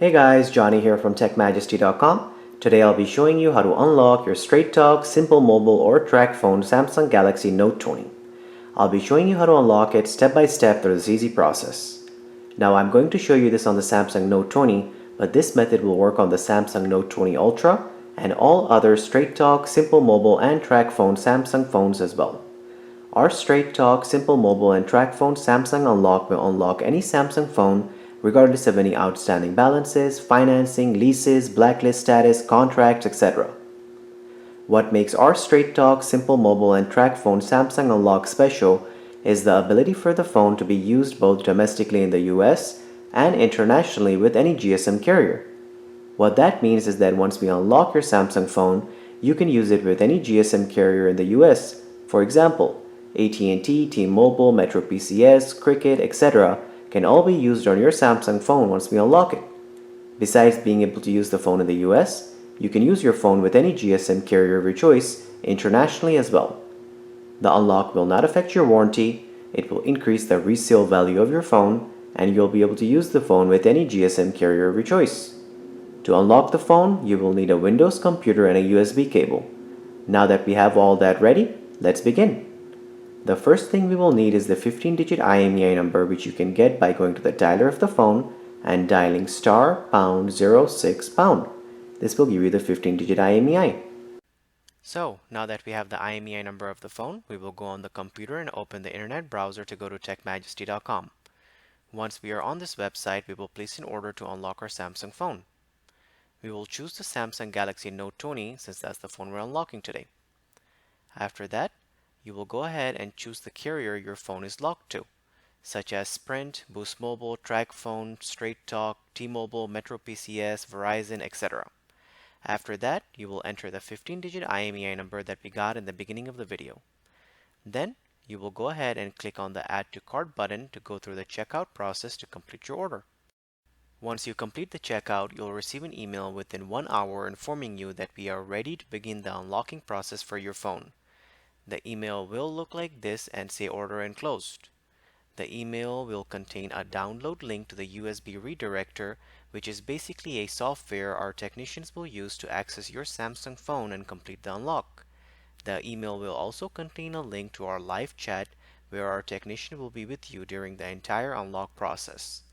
Hey guys, Johnny here from TechMajesty.com. Today I'll be showing you how to unlock your Straight Talk, Simple Mobile or Tracfone Samsung Galaxy Note 20. I'll be showing you how to unlock it step by step through this easy process. Now I'm going to show you this on the Samsung Note 20, but this method will work on the Samsung Note 20 Ultra and all other Straight Talk, Simple Mobile and Tracfone Samsung phones as well. Our Straight Talk, Simple Mobile and Tracfone Samsung Unlock will unlock any Samsung phone regardless of any outstanding balances, financing, leases, blacklist status, contracts, etc. What makes our Straight Talk, Simple Mobile and Tracfone Samsung Unlock special is the ability for the phone to be used both domestically in the US and internationally with any GSM carrier. What that means is that once we unlock your Samsung phone, you can use it with any GSM carrier in the US. For example, AT&T, T-Mobile, Metro PCS, Cricket, etc. can all be used on your Samsung phone once we unlock it. Besides being able to use the phone in the US, you can use your phone with any GSM carrier of your choice internationally as well. The unlock will not affect your warranty, it will increase the resale value of your phone, and you'll be able to use the phone with any GSM carrier of your choice. To unlock the phone, you will need a Windows computer and a USB cable. Now that we have all that ready, let's begin. The first thing we will need is the 15-digit IMEI number, which you can get by going to the dialer of the phone and dialing *#06#. This will give you the 15-digit IMEI. So, now that we have the IMEI number of the phone, we will go on the computer and open the internet browser to go to TechMajesty.com. Once we are on this website, we will place an order to unlock our Samsung phone. We will choose the Samsung Galaxy Note 20 since that's the phone we're unlocking today. After that, you will go ahead and choose the carrier your phone is locked to, such as Sprint, Boost Mobile, Tracfone, Straight Talk, T-Mobile, Metro PCS, Verizon, etc. After that, you will enter the 15-digit IMEI number that we got in the beginning of the video. Then, you will go ahead and click on the Add to Cart button to go through the checkout process to complete your order. Once you complete the checkout, you'll receive an email within 1 hour informing you that we are ready to begin the unlocking process for your phone. The email will look like this and say order enclosed. The email will contain a download link to the USB redirector, which is basically a software our technicians will use to access your Samsung phone and complete the unlock. The email will also contain a link to our live chat where our technician will be with you during the entire unlock process.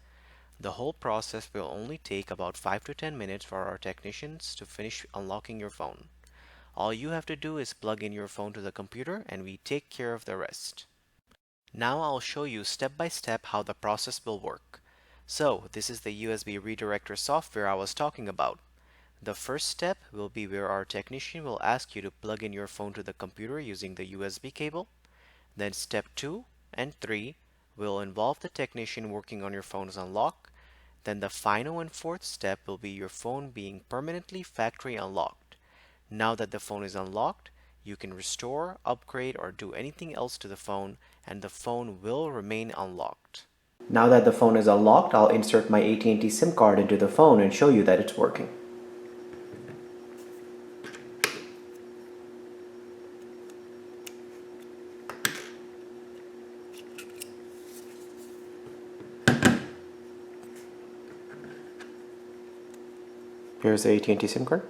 The whole process will only take about 5 to 10 minutes for our technicians to finish unlocking your phone. All you have to do is plug in your phone to the computer and we take care of the rest. Now I'll show you step by step how the process will work. So this is the USB redirector software I was talking about. The first step will be where our technician will ask you to plug in your phone to the computer using the USB cable. Then step 2 and 3 will involve the technician working on your phone's unlock. Then the final and fourth step will be your phone being permanently factory unlocked. Now that the phone is unlocked, you can restore, upgrade, or do anything else to the phone, and the phone will remain unlocked. Now that the phone is unlocked, I'll insert my AT&T SIM card into the phone and show you that it's working. Here's the AT&T SIM card.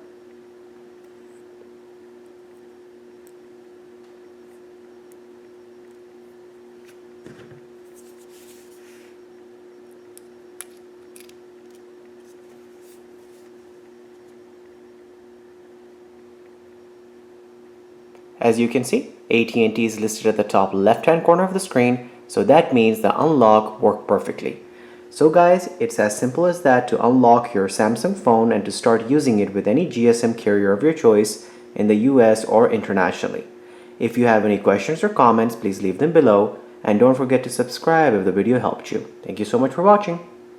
As you can see, AT&T is listed at the top left-hand corner of the screen, so that means the unlock worked perfectly. So guys, it's as simple as that to unlock your Samsung phone and to start using it with any GSM carrier of your choice in the US or internationally. If you have any questions or comments, please leave them below, and don't forget to subscribe if the video helped you. Thank you so much for watching.